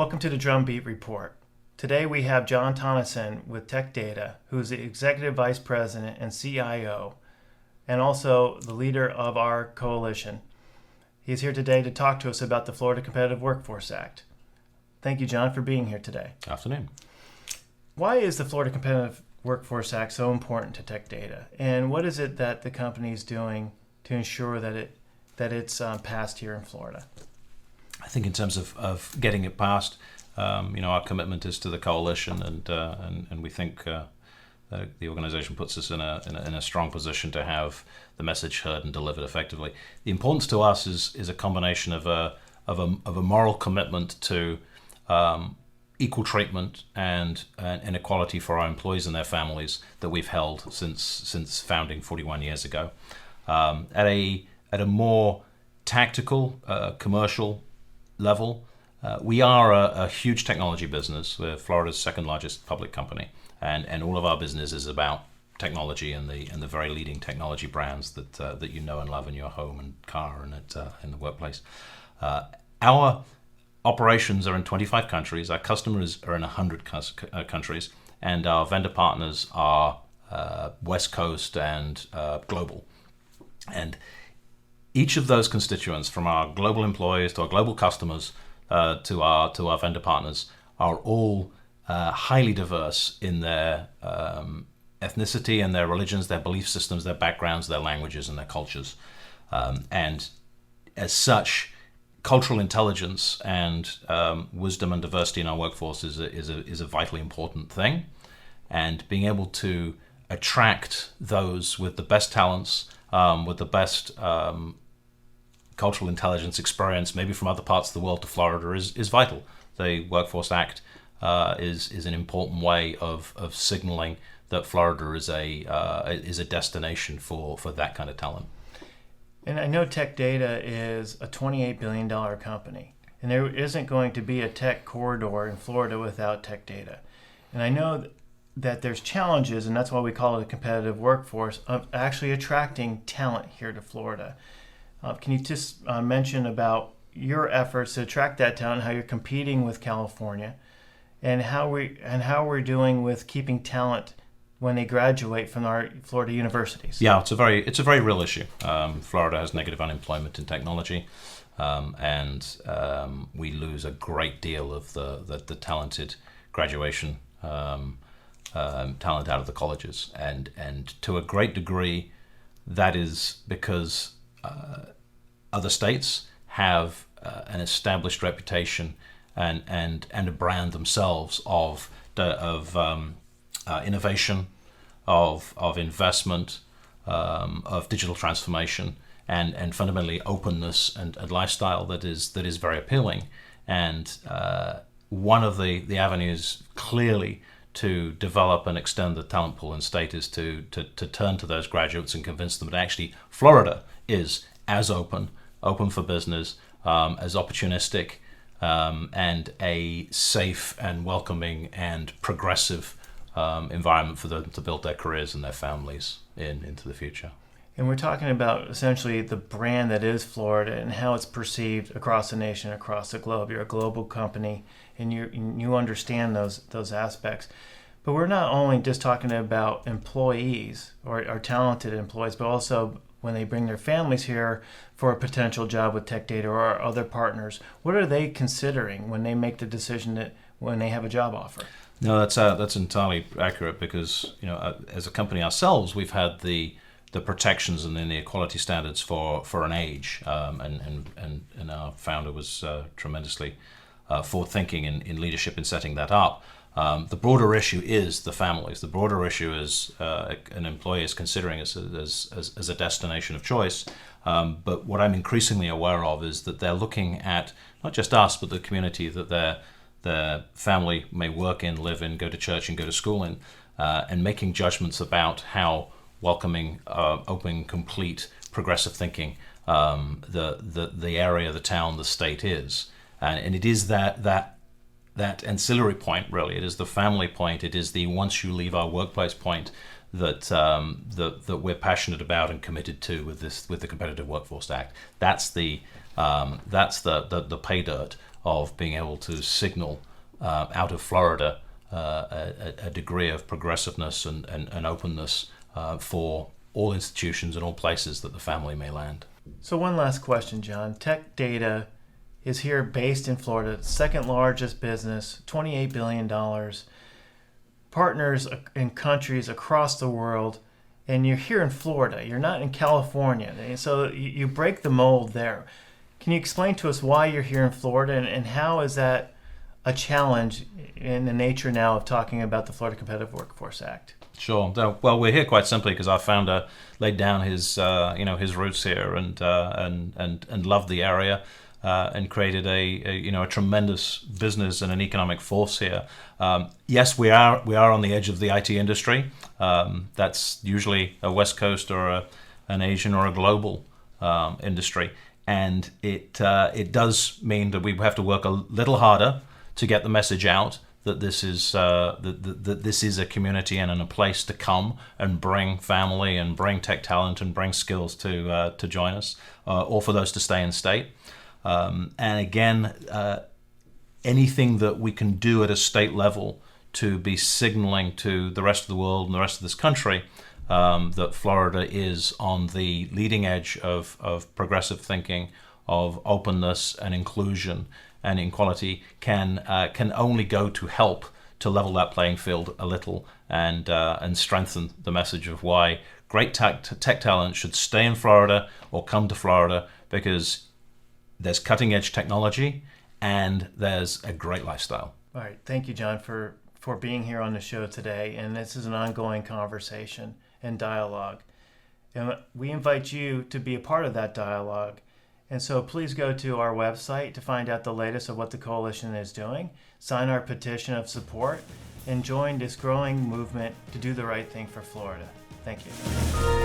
Welcome to the Drumbeat Report. Today we have John Tonnison with Tech Data, who is the Executive Vice President and CIO, and also the leader of our coalition. He's here today to talk to us about the Florida Competitive Workforce Act. Thank you, John, for being here today. Afternoon. Why is the Florida Competitive Workforce Act so important to Tech Data, and what is it that the company is doing to ensure that it's passed here in Florida? I think in terms of getting it passed, our commitment is to the coalition, and we think that the organization puts us in a strong position to have the message heard and delivered effectively. The importance to us is a combination of a moral commitment to equal treatment and equality for our employees and their families that we've held since founding 41 years ago. At a more tactical, commercial level, we are a huge technology business. We're Florida's second largest public company, and all of our business is about technology and the very leading technology brands that you know and love in your home and car and in the workplace. Our operations are in 25 countries. Our customers are in 100 countries, and our vendor partners are West Coast and global. And each of those constituents, from our global employees to our global customers to our vendor partners, are all highly diverse in their ethnicity and their religions, their belief systems, their backgrounds, their languages, and their cultures. And as such, cultural intelligence and wisdom and diversity in our workforce is a vitally important thing. And being able to attract those with the best talents, with the best cultural intelligence experience, maybe from other parts of the world, to Florida is vital. The Workforce Act is an important way of signaling that Florida is a destination for that kind of talent. And I know Tech Data is a $28 billion company, and there isn't going to be a tech corridor in Florida without Tech Data. And I know that there's challenges, and that's why we call it a competitive workforce, of actually attracting talent here to Florida. Can you just mention about your efforts to attract that talent, how you're competing with California, and how we're doing with keeping talent when they graduate from our Florida universities? Yeah, it's a very real issue. Florida has negative unemployment in technology, and we lose a great deal of the talented graduation talent out of the colleges, and to a great degree, that is because other states have an established reputation and a brand themselves of innovation, of investment, of digital transformation, and fundamentally openness and lifestyle that is very appealing. And one of the avenues clearly to develop and extend the talent pool in state is to turn to those graduates and convince them that actually Florida is as open for business, as opportunistic, and a safe and welcoming and progressive environment for them to build their careers and their families into the future. And we're talking about essentially the brand that is Florida and how it's perceived across the nation, across the globe. You're a global company, and you understand those aspects. But we're not only just talking about employees or talented employees, but also when they bring their families here for a potential job with Tech Data or our other partners. What are they considering when they make the decision when they have a job offer? No, that's entirely accurate, because as a company ourselves, we've had the protections and then the equality standards for an age, and our founder was tremendously forward-thinking in leadership in setting that up. The broader issue is the families. The broader issue is an employer is considering us as a destination of choice. But what I'm increasingly aware of is that they're looking at not just us, but the community that their family may work in, live in, go to church and go to school in, and making judgments about how welcoming, open, complete, progressive thinking the area, the town, the state is. And it is that ancillary point, really. It is the family point. It is the once you leave our workplace point that we're passionate about and committed to with the Competitive Workforce Act. That's the pay dirt of being able to signal out of Florida a degree of progressiveness and openness for all institutions and all places that the family may land. So one last question, John. Tech Data is here based in Florida, second largest business, $28 billion, partners in countries across the world, and you're here in Florida. You're not in California. And so you break the mold there. Can you explain to us why you're here in Florida, and how is that a challenge in the nature now of talking about the Florida Competitive Workforce Act? Sure. Well, we're here quite simply because our founder laid down his roots here and loved the area. And created a tremendous business and an economic force here. Yes, we are on the edge of the IT industry. That's usually a West Coast or an Asian or a global industry, and it does mean that we have to work a little harder to get the message out that this is that this is a community and a place to come and bring family and bring tech talent and bring skills to join us, or for those to stay in state. And again, anything that we can do at a state level to be signaling to the rest of the world and the rest of this country that Florida is on the leading edge of progressive thinking, of openness and inclusion and equality can only go to help to level that playing field a little and strengthen the message of why great tech talent should stay in Florida or come to Florida, because there's cutting edge technology and there's a great lifestyle. All right. Thank you, John, for being here on the show today. And this is an ongoing conversation and dialogue. And we invite you to be a part of that dialogue. And so please go to our website to find out the latest of what the coalition is doing, sign our petition of support, and join this growing movement to do the right thing for Florida. Thank you.